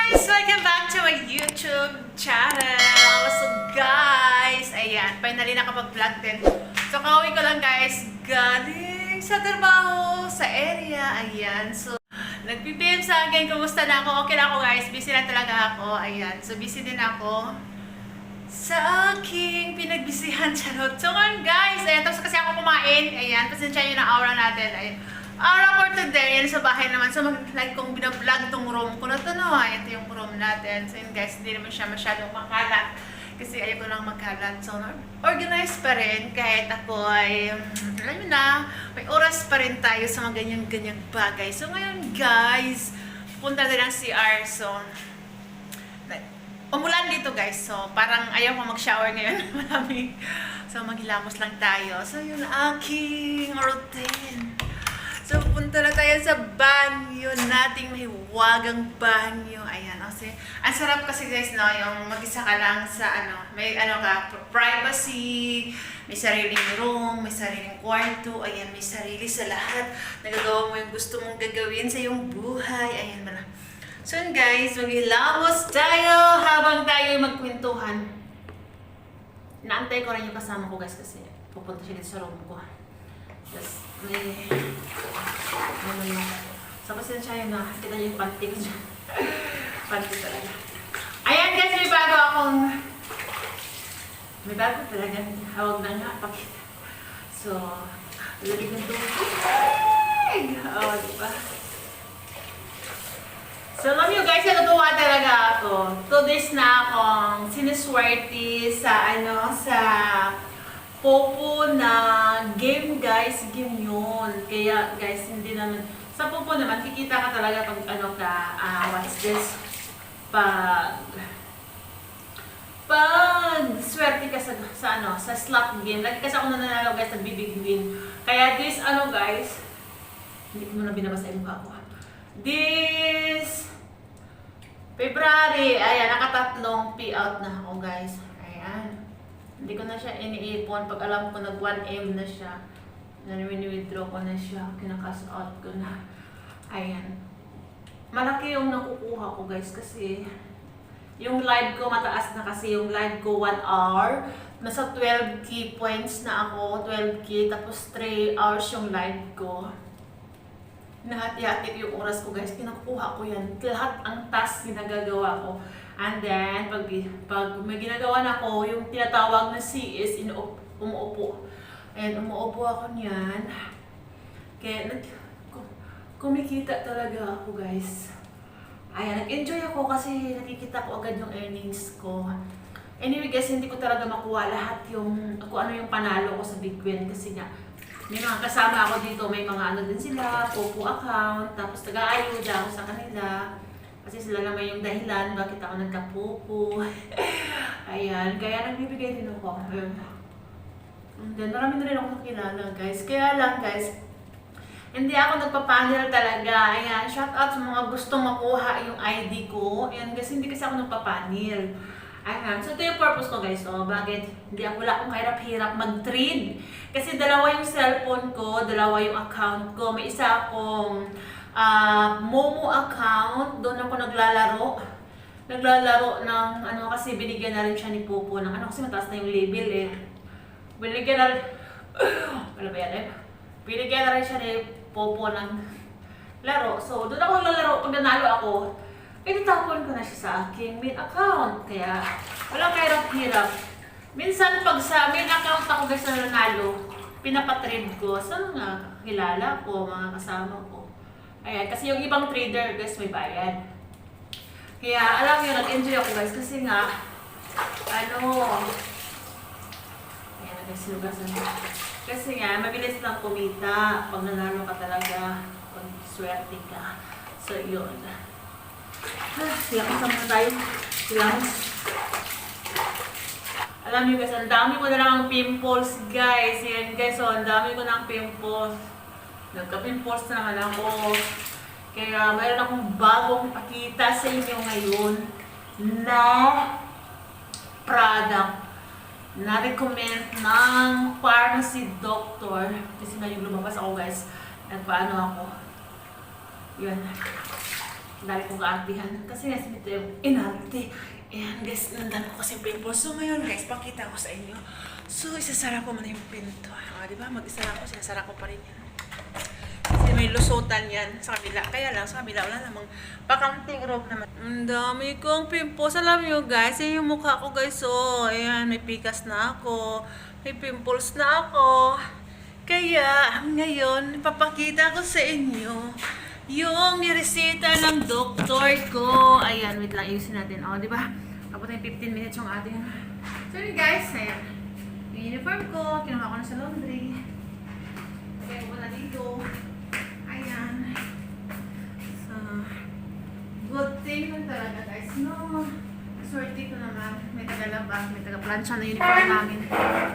guys! Welcome back to my YouTube channel! So guys, ayan, finally nakapag-vlog din. So kauwi ko lang guys, galing sa trabaho, sa area, ayan. So, nag-PM sa akin, kumusta na ako? Okay na ako guys, busy na talaga ako, ayan. So busy din ako sa aking pinagbisihan, charot. So ngayon guys, ayan, tapos kasi ako kumain, ayan, pasensya yun ang aura natin, ayan. Araw for today, yan sa bahay naman. So, like kong binablog tong room ko na ito, no? Ito yung room natin. So, yun guys, hindi naman siya masyadong makalat. Kasi ayaw ko lang magkalat. So, organized pa rin. Kahit ako ay, alam mo na, may oras pa rin tayo sa mga ganyan-ganyang bagay. So, ngayon guys, punta din ang CR. So, umulan dito guys. So, parang ayaw ko mag-shower ngayon. Malamig. So, maghilamos lang tayo. So, yun aking routine. So, punta na tayo sa banyo nating mahiwagang banyo. Ayan, kasi ang sarap kasi guys, no, yung mag-isa ka lang sa may privacy, may sariling room, may sariling kwarto, ayan, may sarili sa lahat. Nagagawa mo yung gusto mong gagawin sa iyong buhay. Ayan mo na. So, yun guys, maghilamos tayo habang tayo magkwentuhan. Naantay ko rin yung kasama ko guys kasi pupunta siya dito sa room ko. Tapos, so, pasensya yun na. Kita niyo yung panty ko dyan. Panty talaga. Ayan guys, may bago talaga. Hawag na nga, pakita. So, lalagyan ng tubig. Oo, diba? So, alam nyo guys, natutuwa talaga ako. 2 days na akong siniswerte sa Popo na game guys, game yun. Kaya guys, hindi naman, sa Popo naman, kikita ka talaga pag what's this? Pag swerte ka sa slot game. Lagi kasi ako nananalo guys, nagbibig win. Kaya this, guys, hindi ko muna binabasa yung mukha ko. This February, ayan, nakatatlong payout na ako guys. Ayan. Hindi ko na siya iniipon. Pag alam ko nag 1M na siya, withdraw ko na siya, kinakas out ko na. Ayan. Malaki yung nakukuha ko guys kasi yung live ko mataas na kasi yung live ko 1 hour. Nasa 12k points na ako, 12k, tapos 3 hours yung live ko. Nahati-hati yung oras ko guys, kinakuha ko yan. Lahat ang task ginagagawa ko. And then, pag may ginagawa na ako, yung tinatawag na CS, umuupo. And umuupo ako niyan. Kaya kumikita talaga ako guys. Ayan, nag-enjoy ako kasi nakikita ko agad yung earnings ko. Anyway guys, hindi ko talaga makuha lahat kung ano yung panalo ko sa Big Win. Kasi nga, may mga kasama ako dito, may mga din sila, Popo account, tapos nag-aayuda ako sa kanila. Kasi sila naman yung dahilan bakit ako nagka-Popo. Ayan, kaya nagbibigay din ako. And then, marami na rin ako nakilala guys. Kaya lang guys, hindi ako nagpapanel talaga. Ayan, shout out sa mga gustong makuha yung ID ko. Ayan, kasi hindi kasi ako nagpapanel. Ayan, so ito yung purpose ko guys. So, bakit wala akong kahirap-hirap mag-trade. Kasi dalawa yung cellphone ko, dalawa yung account ko. May isa akong Momo account, doon ako naglalaro ng kasi binigyan na rin siya ni Popo ng kasi mataas na yung label eh. Binigyan na rin binigyan na rin siya ni Popo ng laro. So doon ako naglalaro, pag nanalo ako, itatapon ko na siya sa aking main account. Kaya walang kahirap-hirap. Minsan pag sa main account ako guys na nanalo, pinapatrade ko sa mga kilala ko, mga kasama ko. Ayan, kasi yung ibang trader guys may bayad. Kaya alam nyo, nag-enjoy ako guys kasi nga, ayan guys, sinugasan ko. Kasi nga, mabilis lang kumita pag nanalo ka talaga, pag swerte ka. So, yun. Silakas naman tayo. Silakas. Alam nyo guys, ang dami ko na lang ang pimples guys. Yan guys, so ang dami ko na ang pimples. Nagka-pimples na naman ako. Kaya mayroon akong bagong ipakita sa inyo ngayon na product na recommend ng pharmacy doctor. Kasi ngayon lumabas ako guys. Nagpaano ako. Yun. dahil kong kaartihan. Kasi nga, ito yung inarte. Ayan guys, nandan ko kasi pimples. So ngayon guys, pakita ko sa inyo. So, isasara ko muna yung pinto. Diba? Mag-isara ko, sinasara ko pa rin yan. Kasi may lusutan yan sa kabila. Kaya lang, sa kabila, wala namang pakanting room naman. Ang dami kong pimples. Alam nyo guys, yan yung mukha ko guys. So, ayan, may pikas na ako. May pimples na ako. Kaya, ngayon, ipapakita ko sa inyo yung niresita ng doktor ko. Ayan, wait lang, ayusin natin. O, di ba? Tapos na yung 15 minutes yung ating... So, yun guys, ayan. Yung uniform ko, kinuha ko na sa laundry. Kaya ko na dito. Ayan. So, good thing lang talaga guys, no? Swerte ko naman. May tagalabas, may taga-plancha na uniform namin.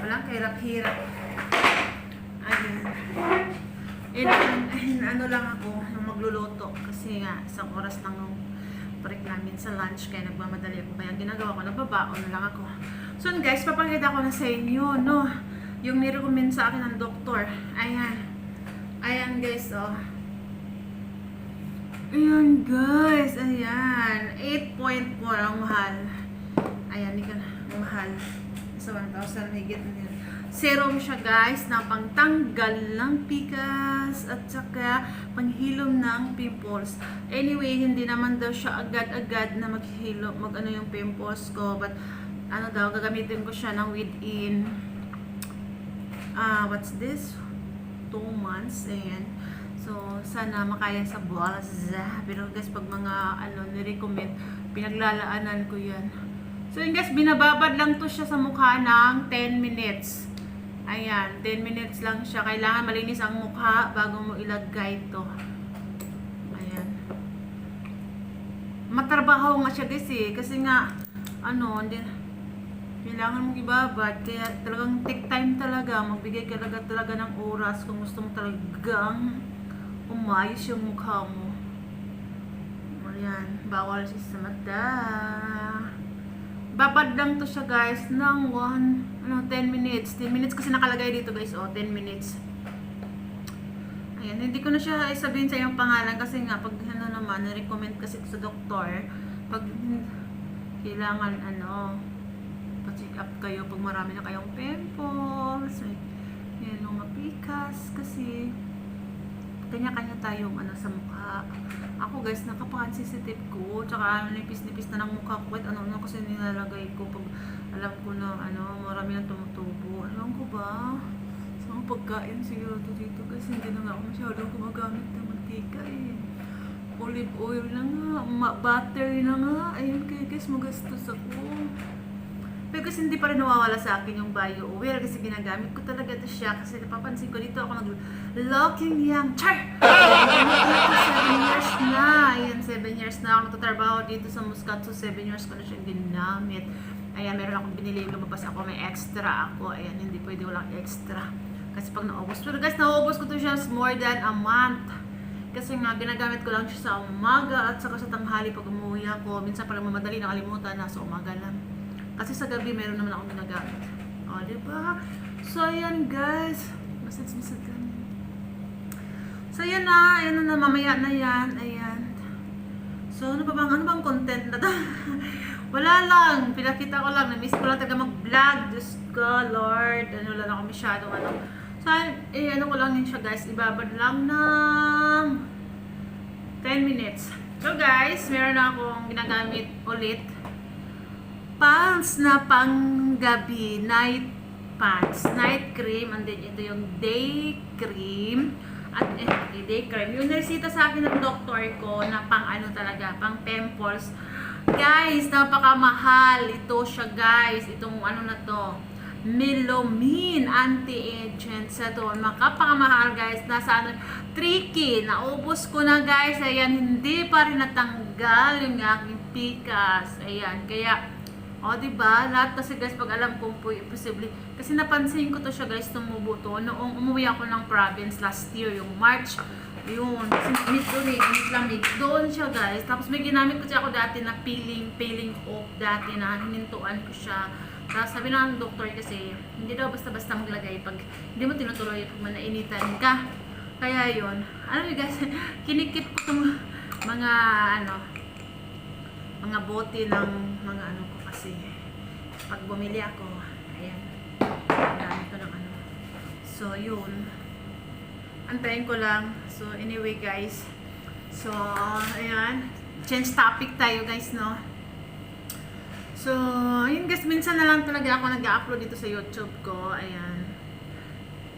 Walang kahirap-hirap. Ayan. Ano lang ako nung magluluto kasi nga isang oras lang yung break namin sa lunch kaya nagmamadali ako kaya ginagawa ko nagbabaon na lang ako. So guys, papakita ko na sa inyo no yung nirecommend sa akin ng doktor. Ayan guys, oh. Ayan guys, ayan 8.4 ang mahal. Ayan, hindi ka na ang mahal sa 1,000 higit na nila. Serum siya guys na pangtanggal ng pikas at saka panghilom ng pimples. Anyway, hindi naman daw siya agad-agad na maghilom, mag-ano yung pimples ko. But ano daw, gagamitin ko siya ng within what's this? 2 months. Ayan. So, sana makaya sa buwas. Pero guys, pag mga nirecommend, pinaglalaanan ko yan. So yun guys, binababad lang to siya sa mukha ng 10 minutes. Ayan, 10 minutes lang siya. Kailangan malinis ang mukha bago mo ilagay ito. Ayan. Matrabaho nga siya guys eh. Kasi nga, hindi, kailangan mong ibabad. Kaya talagang take time talaga. Magbigay ka talaga ng oras kung gusto mo talagang umayos yung mukha mo. Ayan, bawal siya sa mata. Babad lang to siya guys ng 10 minutes. 10 minutes kasi nakalagay dito guys. 10 minutes. Ayan, hindi ko na siya isabihin sa iyong pangalan kasi nga pag naman, na-recommend kasi sa doktor, pag kailangan pa-check up kayo pag marami na kayong pimples. Yan, mga pikas kasi kanya-kanya tayong sa mukha. Ako guys, napaka-sensitive ko. Tsaka nipis-nipis na ng mukha ko. Kahit ano kasi nilalagay ko pag alam ko na marami nang tumutubo. Alam ko ba? Sa mga pagkain siguro dito kasi hindi na nga ako masyadong gumagamit ng mantika eh. Olive oil na nga. Butter na nga. Ayun kaya guys, magastos ako. Pero kasi hindi pa rin nawawala sa akin yung bio oil kasi ginagamit ko talaga ito siya kasi napapansin ko dito ako nag-looking young. Char! 7 years na. Ayan, 7 years na ako nagtatrabaho dito sa Muscat. So 7 years ko na siya ginamit. Ayan, meron akong binili. Lumabas ako. May extra ako. Ayan, hindi pwede walang extra. Kasi pag naubos. Pero guys, naubos ko to siya more than a month. Kasi nga, ginagamit ko lang siya sa umaga at saka sa tanghali pag umuwi ako. Minsan parang mamadali nakalimutan na sa umaga lang. Kasi sa gabi, meron naman akong ginagamit. Diba? So, ayan guys. Masad ka. So, ayan na. Ayan na. Mamaya na yan. Ayan. So, ano bang content na to? Wala lang. Pinakita ko lang. Na-miss ko lang talaga mag-vlog. Diyos ko, Lord. Wala lang ako masyadong So, ano ko lang yun siya guys. Ibabad lang ng 10 minutes. So, guys, meron na akong ginagamit ulit. Pants na panggabi, night pants, night cream, and then ito yung day cream, at day cream. Yung naresita sa akin ng doktor ko na pang talaga, pang pimples. Guys, napakamahal ito siya guys, itong na to, Melomin anti-aging sa to. Makapakamahal guys, nasa tricky, naubos ko na guys, ayan, hindi pa rin natanggal yung aking pikas, ayan, kaya diba? Lahat kasi guys, pag alam kong posible. Kasi napansin ko to siya guys, tumubo to. Noong umuwi ako ng province last year, yung March. Yun. Doon siya guys. Tapos may ginamit ko siya ako dati na peeling off dati na hinintuan ko siya. Tapos sabi na ng doktor kasi, hindi daw basta-basta maglagay pag hindi mo tinutuloy pag manainitan ka. Kaya yun. Alam niyo guys, kinikip ko mga ano, mga bote ng mga ano ko kasi pag bumili ako, ayan, ang dami ko ng ano. So, yun. Antayin ko lang. So, anyway guys. So, ayan. Change topic tayo guys, no? So, ayun guys, minsan na lang talaga ako nag-upload dito sa YouTube ko. Ayan.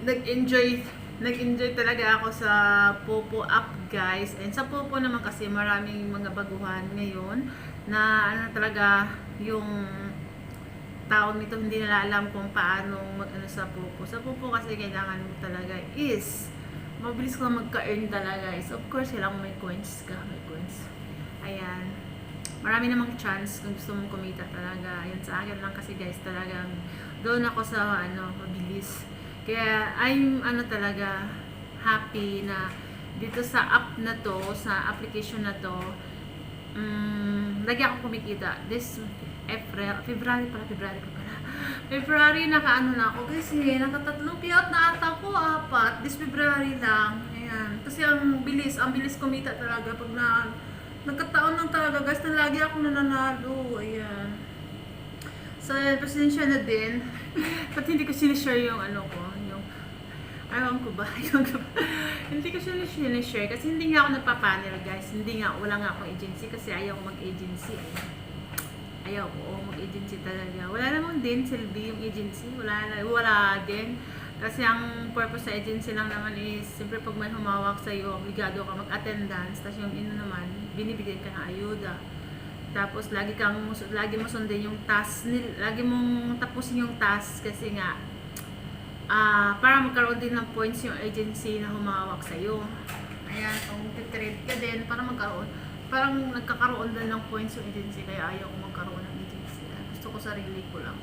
Nag-enjoy talaga ako sa Popo app guys. And sa Popo naman kasi maraming mga baguhan ngayon na ano talaga yung tawag nito, hindi nila alam kung paano mag-ano sa Popo. Sa Popo kasi kailangan mo talaga is mabilis ka magka-earn talaga is of course kailangan may coins ka, may coins. Ayan. Marami namang chance kung gusto mong kumita talaga. Ayan, sa akin lang kasi guys talagang doon ako sa ano, mabilis. Kaya I'm ano talaga happy na dito sa app na to, sa application na to, lagi akong kumikita. This February pa pala. February nakaano na ako kasi nakatatlong payout na ata ko, 4. This February lang. Ayan. Kasi ang bilis kumita talaga pag nagkataon lang talaga guys na lagi ako nananalo. Ayan. So, pasensya na din. Pati hindi ko sinishare yung ano ko, yung ayaw ko ba? Hindi ko sinishare kasi hindi nga ako nagpapanel guys. Wala nga akong agency kasi ayaw ko mag-agency. Ayaw ko mag-agency talaga. Wala namang din silbi yung agency. Wala din. Kasi ang purpose sa agency lang naman is, siyempre pag may humawak sa'yo, obligado ka mag-attendance. Tapos yung naman, binibigyan ka ng ayuda. Tapos lagi mo sundin yung task, lagi mong tapusin yung task kasi nga, para magkaroon din ng points yung agency na humawak sa'yo. Ayan, kung titrade ka din, parang nagkakaroon din ng points yung agency, kaya ayaw ko magkaroon ng agency. Gusto ko sarili ko lang.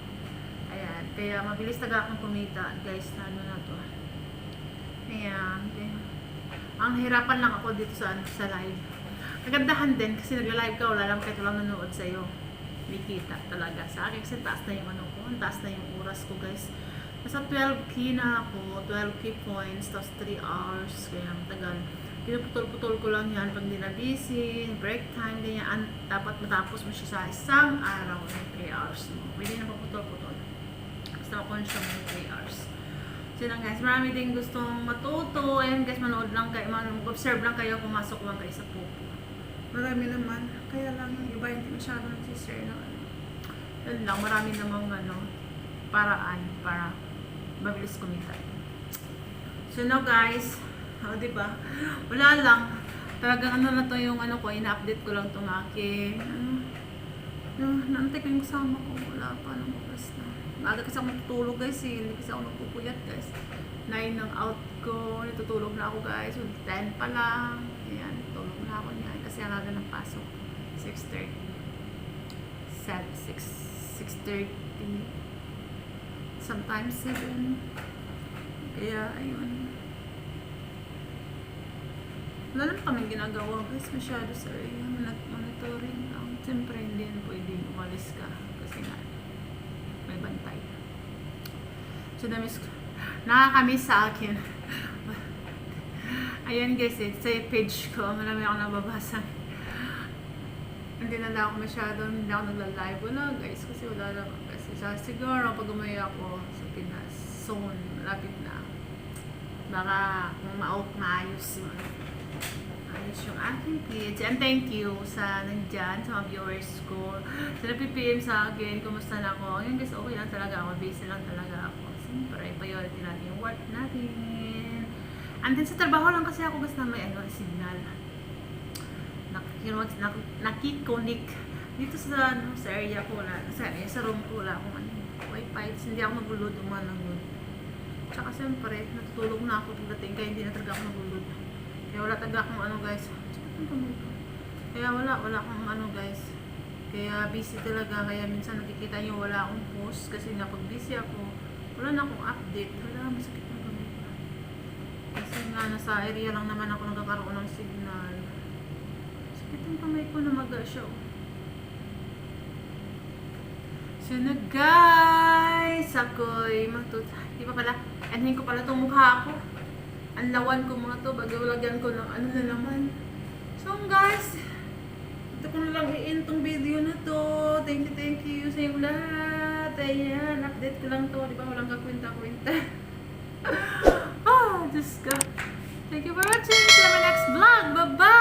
Ayan, kaya mabilis talaga akong kumita guys na ano na to. Ayan, okay. Ang hirapan lang ako dito sa live. Nagandahan din kasi nagla-live ka, wala lang kahit walang nanonood sa'yo. May kita talaga. Sa akin kasi taas na yung ano ko, taas na yung oras ko guys. Nasa 12k na ako, 12k points, tapos 3 hours, kaya matagal. Pinuputol-putol ko lang yan pag hindi na busy, break time, ganyan. Dapat matapos mo siya sa isang araw, 3 hours mo. Pwede na paputol-putol. Basta makonsume yung 3 hours. So lang guys, marami din gustong matuto. Ayan guys, manood lang kayo, mag-observe lang kayo, pumasok lang kayo sa Popo. Marami naman. Kaya lang yung iba hindi masyado nagsishare na ano. Yun lang, marami namang ano, paraan para mabilis kumita. So now guys, diba? Wala lang. Talagang ano na to yung ano ko, ina-update ko lang itong aking naantay ko yung kasama ko. Wala pa ng oras na. Maaga kasi ako natutulog guys hindi kasi ako nagpupuyat guys. 9 ng out ko, natutulog na ako guys. 10 pa lang. Ayan, tulog na ako niyan. Kasi ang aga ng pasok. 6:30. 6:30. Sometimes 7. Kaya, ayun. Wala naman kaming ginagawa guys. Masyado sa monitoring lang. Siyempre, hindi na pwedeng umalis ka. Kasi nga, may bantay. So, nakakamiss sa akin. Ayan guys, sa page ko, marami ako nababasa. Hindi na ako hindi ako nagla-live. Wala guys, kasi wala naman kasi. Siguro, pag umuwi ako sa Pinas, soon, malapit na. Baka kung maayos yung aking page. And thank you sa nandyan, sa mga viewers ko. Sa nag-PPM sa akin, kumusta na ako. Ngayon guys, okay lang talaga ako. Busy lang talaga ako. Siyempre, priority natin yung work natin. And then sa trabaho lang kasi ako guys na may signal. Nakikonik. Dito sa area ko wala. Sa room ko wala akong wifi. Hindi ako nagulod umanagod. Tsaka siyempre, natutulog na ako pagdating kaya hindi na talaga ako nagulod. Kaya wala talaga akong guys. Kaya wala akong guys. Kaya busy talaga. Kaya minsan nakikita nyo wala akong post. Kasi nga pag busy ako, wala na akong update. Wala, masakit na kami. Kasi nga nasa area lang naman ako nagkakaroon ng signal. Sakit ang kamay ko na maga siya. So na guys, ako'y di pa pala, anhin ko pala itong mukha ko. Ang lawan ko mga to, bagay lagyan ko ng ano na naman. So guys, ito ko na lang i-end tong video na to. Thank you sa inyo lahat. Ayan, update ko lang to. Di ba walang kakwenta-kwenta. Diyos ka. Thank you for watching. See you in my next vlog. Bye-bye!